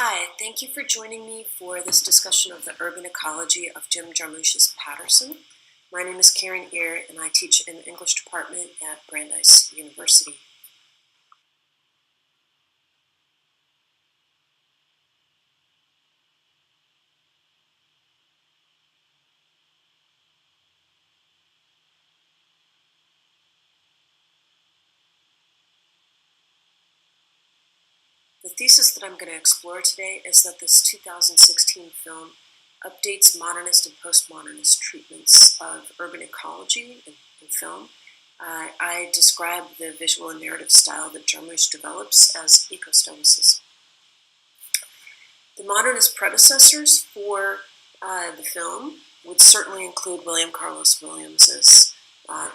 Hi, thank you for joining me for this discussion of the urban ecology of Jim Jarmusch's Paterson. My name is Caren and I teach in the English department at Brandeis University. The thesis that I'm going to explore today is that this 2016 film updates modernist and postmodernist treatments of urban ecology in film. I describe the visual and narrative style that Jarmusch develops as eco-stoicism. The modernist predecessors for the film would certainly include William Carlos Williams's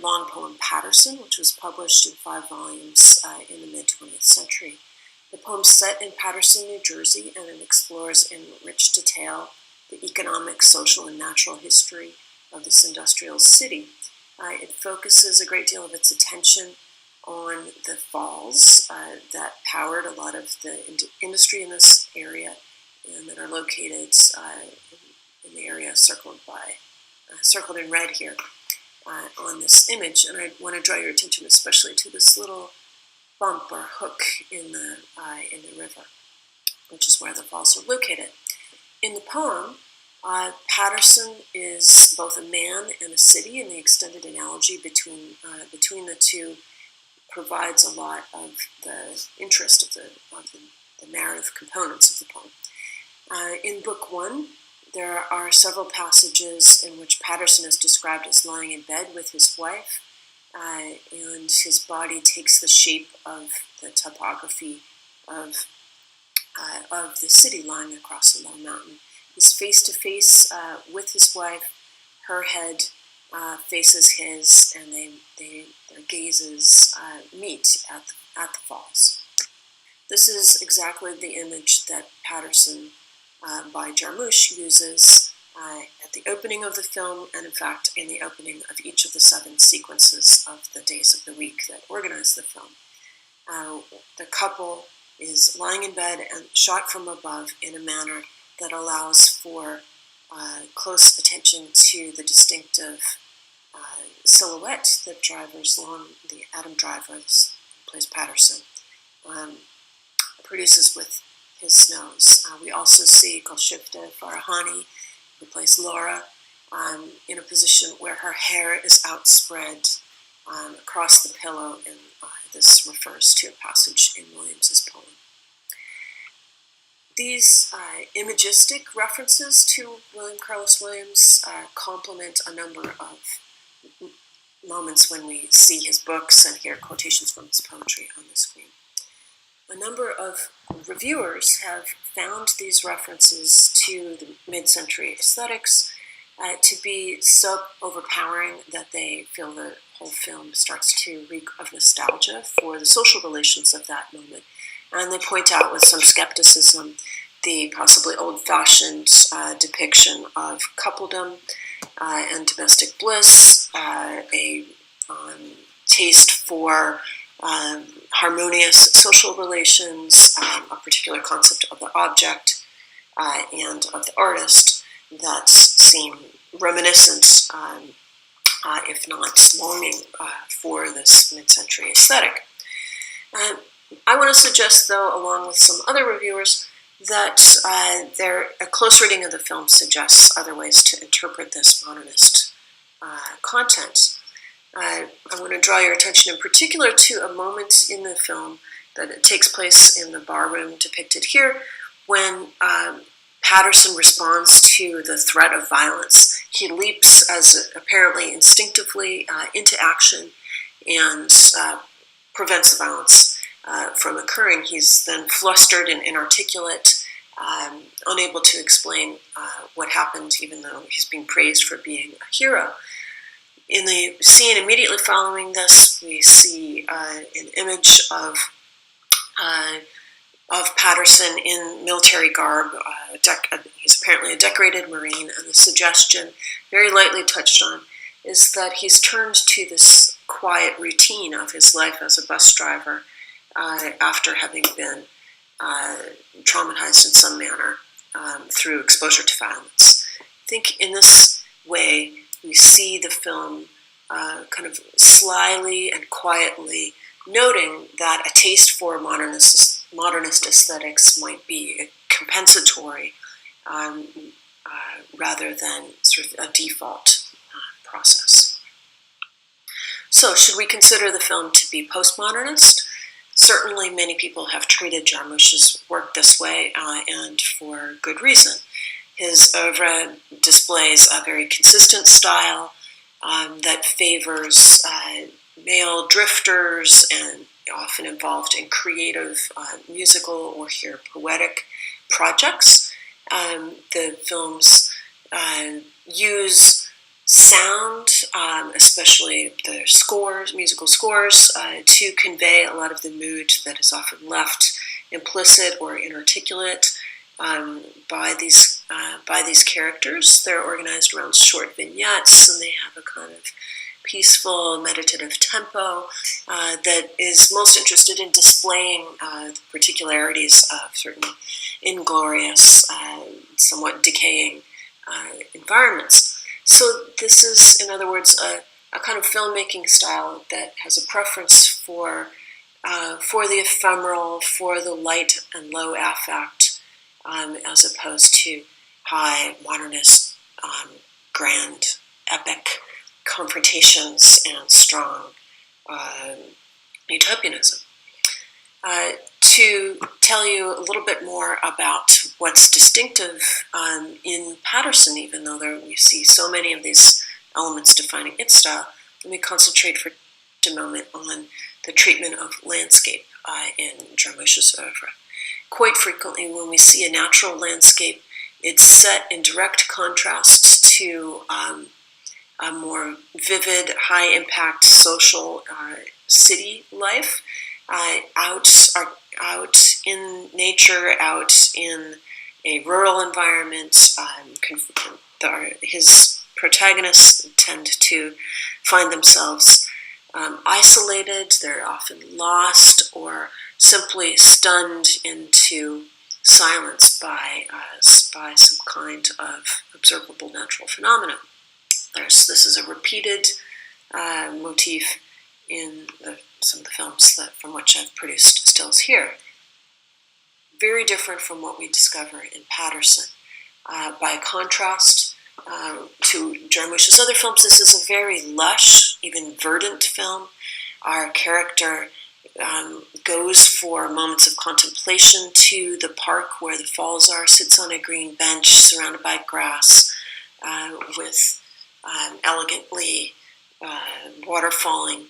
long poem Paterson, which was published in 5 volumes in the mid-20th century. The poem's set in Paterson, New Jersey, and it explores in rich detail the economic, social, and natural history of this industrial city. It focuses a great deal of its attention on the falls that powered a lot of the industry in this area and that are located in the area circled in red here on this image. And I want to draw your attention especially to this little bump or hook in the river, which is where the falls are located. In the poem, Paterson is both a man and a city, and the extended analogy between the two provides a lot of the interest of the narrative components of the poem. In Book 1, there are several passages in which Paterson is described as lying in bed with his wife, and his body takes the shape of the topography of the city lying across a low mountain. He's face to face with his wife. Her head faces his, and their gazes meet at the falls. This is exactly the image that Paterson by Jarmusch uses at the opening of the film, and in fact in the opening of each of the 7 sequences of the days of the week that organize the film. The couple is lying in bed and shot from above in a manner that allows for close attention to the distinctive silhouette that the Adam Driver, who plays Paterson, produces with his nose. We also see Golshifte Farahani, who plays Laura, in a position where her hair is outspread across the pillow, and this refers to a passage in Williams's poem. These imagistic references to William Carlos Williams complement a number of moments when we see his books and hear quotations from his poetry on the screen. A number of reviewers have found these references to the mid-century aesthetics to be so overpowering that they feel the whole film starts to reek of nostalgia for the social relations of that moment. And they point out with some skepticism the possibly old-fashioned depiction of coupledom and domestic bliss, a taste for harmonious social relations, a particular concept of the object and of the artist that seem reminiscent, if not longing, for this mid-century aesthetic. I want to suggest, though, along with some other reviewers, that a close reading of the film suggests other ways to interpret this modernist content. I want to draw your attention in particular to a moment in the film that takes place in the barroom depicted here when Paterson responds to the threat of violence. He leaps, as apparently instinctively, into action and prevents the violence from occurring. He's then flustered and inarticulate, unable to explain what happened, even though he's being praised for being a hero. In the scene immediately following this, we see an image of Paterson in military garb. He's apparently a decorated Marine, and the suggestion, very lightly touched on, is that he's turned to this quiet routine of his life as a bus driver after having been traumatized in some manner through exposure to violence. I think in this way we see the film kind of slyly and quietly noting that a taste for modernist aesthetics might be compensatory rather than sort of a default process. So, should we consider the film to be postmodernist? Certainly many people have treated Jarmusch's work this way, and for good reason. His oeuvre displays a very consistent style that favors male drifters and often involved in creative musical or here poetic projects. The films use sound, especially the scores, musical scores, to convey a lot of the mood that is often left implicit or inarticulate by these characters. They're organized around short vignettes, and they have a kind of peaceful, meditative tempo that is most interested in displaying the particularities of certain inglorious, somewhat decaying environments. So this is, in other words, a kind of filmmaking style that has a preference for the ephemeral, for the light and low affect, as opposed to high modernist, grand, epic confrontations and strong utopianism. To tell you a little bit more about what's distinctive in Paterson, even though we see so many of these elements defining its style, let me concentrate for a moment on the treatment of landscape in Jarmusch's oeuvre. Quite frequently, when we see a natural landscape, it's set in direct contrast to a more vivid, high-impact social city life. Out in nature, out in a rural environment, his protagonists tend to find themselves isolated. They're often lost or simply stunned into silence by some kind of observable natural phenomenon. This is a repeated motif in some of the films from which I've produced stills here. Very different from what we discover in Paterson. By contrast to Jarmusch's other films, this is a very lush, even verdant film. Our character goes for moments of contemplation to the park where the falls are, sits on a green bench surrounded by grass with elegantly waterfalling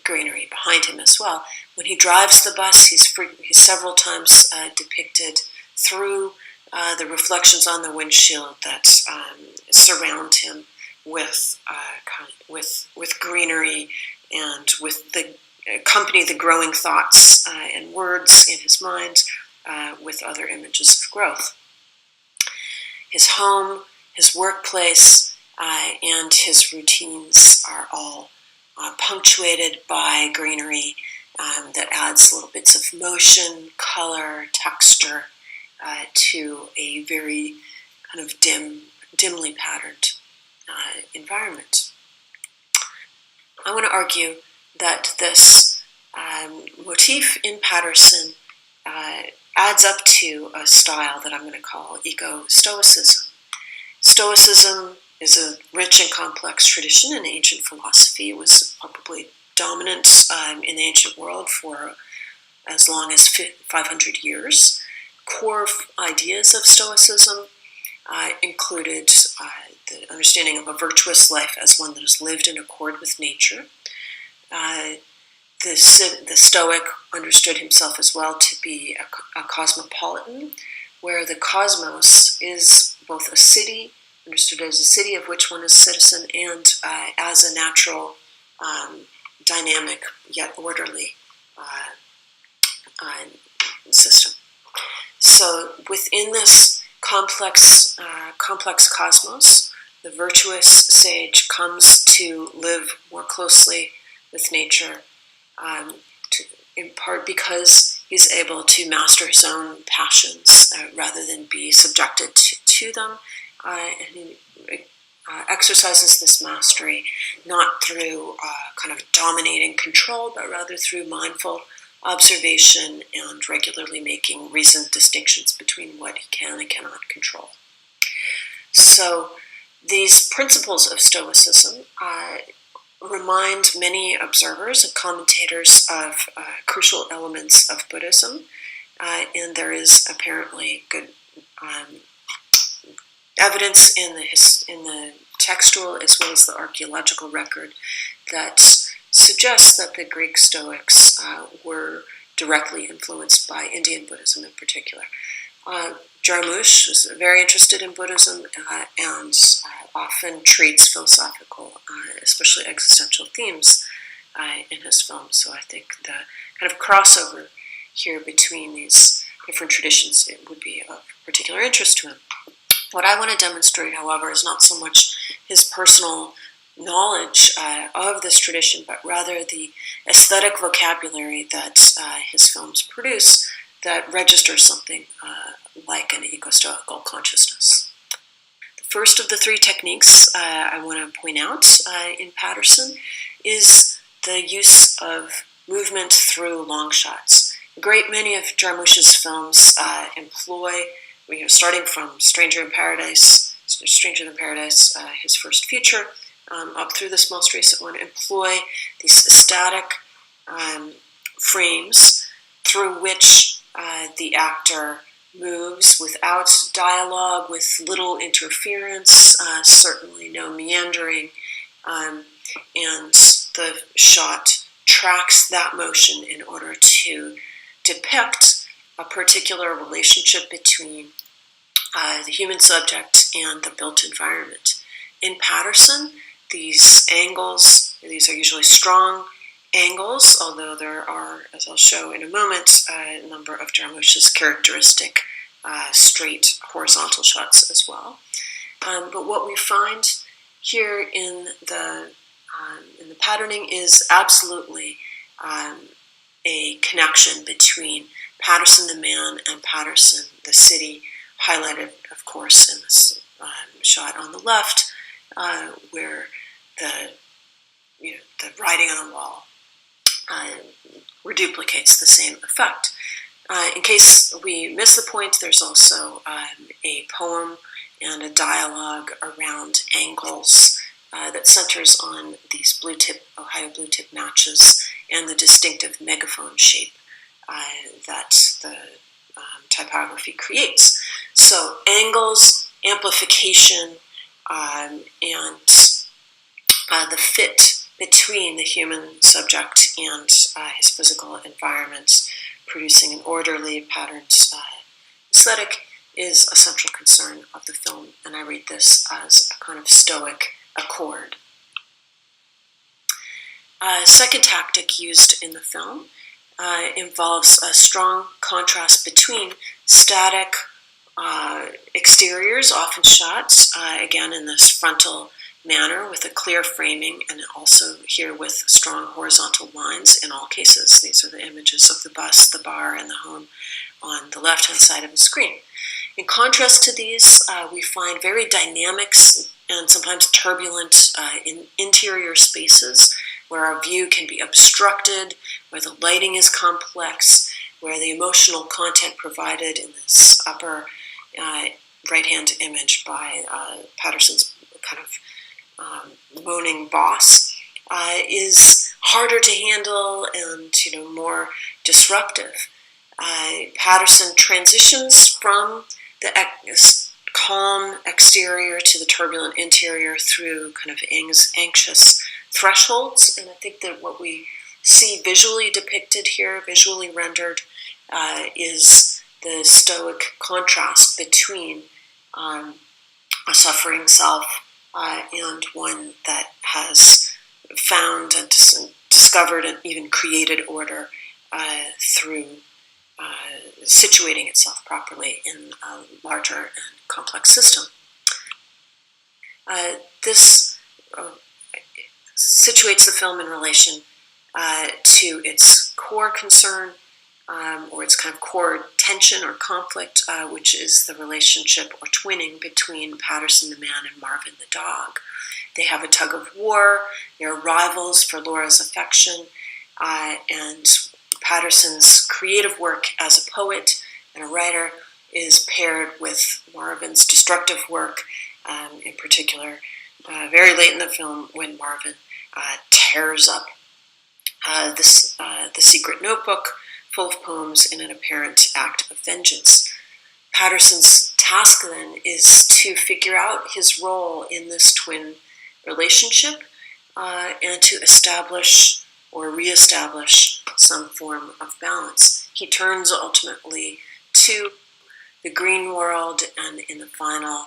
greenery behind him as well. When he drives the bus, he's several times depicted through the reflections on the windshield that surround him with greenery and with accompany the growing thoughts and words in his mind with other images of growth. His home, his workplace, and his routines are all punctuated by greenery that adds little bits of motion, color, texture to a very kind of dimly patterned environment. I want to argue that this motif in Paterson adds up to a style that I'm going to call eco-stoicism. Stoicism is a rich and complex tradition in ancient philosophy. It was probably dominant in the ancient world for as long as 500 years. Core ideas of Stoicism included the understanding of a virtuous life as one that is lived in accord with nature. The Stoic understood himself as well to be a cosmopolitan, where the cosmos is both a city, understood as a city of which one is citizen, and as a natural, dynamic yet orderly system. So within this complex cosmos, the virtuous sage comes to live more closely with nature, in part because he's able to master his own passions rather than be subjected to them. And he exercises this mastery not through kind of dominating control, but rather through mindful observation and regularly making reasoned distinctions between what he can and cannot control. So these principles of Stoicism remind many observers and commentators of crucial elements of Buddhism, and there is apparently good evidence in the textual as well as the archaeological record that suggests that the Greek Stoics were directly influenced by Indian Buddhism in particular. Jarmusch was very interested in Buddhism and often treats philosophical, especially existential themes in his films. So I think the kind of crossover here between these different traditions would be of particular interest to him. What I want to demonstrate, however, is not so much his personal knowledge of this tradition, but rather the aesthetic vocabulary that his films produce that registers something like an eco-stoical consciousness. The first of the three techniques I want to point out in Paterson is the use of movement through long shots. A great many of Jarmusch's films employ, starting from Stranger Than Paradise, his first feature, up through this most recent one, employ these static frames through which the actor moves without dialogue, with little interference, certainly no meandering, and the shot tracks that motion in order to depict a particular relationship between the human subject and the built environment. In Paterson, these are usually strong angles, although there are, as I'll show in a moment, a number of Jarmusch's characteristic straight horizontal shots as well. But what we find here in the patterning is absolutely a connection between Paterson the man and Paterson the city, highlighted, of course, in this shot on the left, where the writing on the wall reduplicates the same effect. In case we miss the point, there's also a poem and a dialogue around angles that centers on these Ohio blue tip matches and the distinctive megaphone shape that the typography creates. So angles, amplification, and the fit between the human subject and his physical environment, producing an orderly, patterned aesthetic, is a central concern of the film, and I read this as a kind of Stoic accord. Second tactic used in the film involves a strong contrast between static exteriors, often shot, again in this frontal manner with a clear framing, and also here with strong horizontal lines in all cases. These are the images of the bus, the bar, and the home on the left-hand side of the screen. In contrast to these, we find very dynamic and sometimes turbulent interior spaces where our view can be obstructed, where the lighting is complex, where the emotional content provided in this upper right-hand image by Paterson's kind of moaning boss is harder to handle and more disruptive. Paterson transitions from the calm exterior to the turbulent interior through kind of anxious thresholds, and I think that what we see visually depicted here, visually rendered, is the Stoic contrast between a suffering self and one that has found and discovered and even created order through situating itself properly in a larger and complex system. This situates the film in relation to its core concern, or its kind of core tension or conflict, which is the relationship or twinning between Paterson the man and Marvin the dog. They have a tug of war. They're rivals for Laura's affection, and Paterson's creative work as a poet and a writer is paired with Marvin's destructive work, in particular, very late in the film when Marvin tears up the secret notebook full of poems in an apparent act of vengeance. Paterson's task then is to figure out his role in this twin relationship and to establish or reestablish some form of balance. He turns ultimately to the green world, and in the final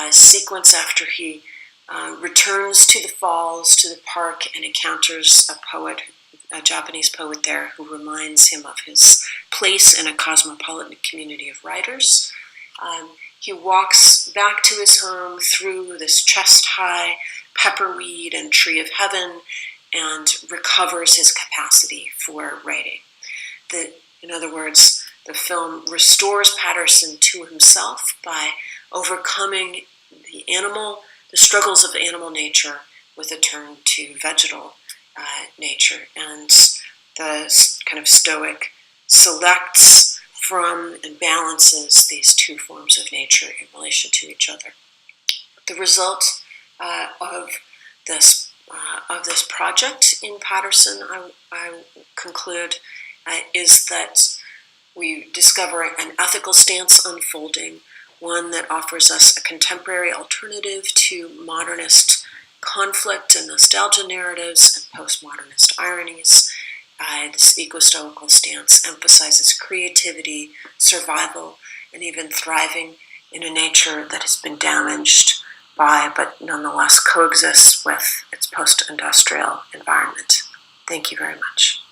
sequence, after he returns to the falls, to the park, and encounters a Japanese poet there who reminds him of his place in a cosmopolitan community of writers. He walks back to his home through this chest-high pepperweed and tree of heaven and recovers his capacity for writing. In other words, the film restores Paterson to himself by overcoming the struggles of animal nature with a turn to vegetal nature. And the kind of Stoic selects from and balances these two forms of nature in relation to each other. The result of this project in Paterson, I conclude, is that we discover an ethical stance unfolding, one that offers us a contemporary alternative to modernist conflict and nostalgia narratives and postmodernist ironies. This eco-stoical stance emphasizes creativity, survival, and even thriving in a nature that has been damaged by, but nonetheless coexists with, its post-industrial environment. Thank you very much.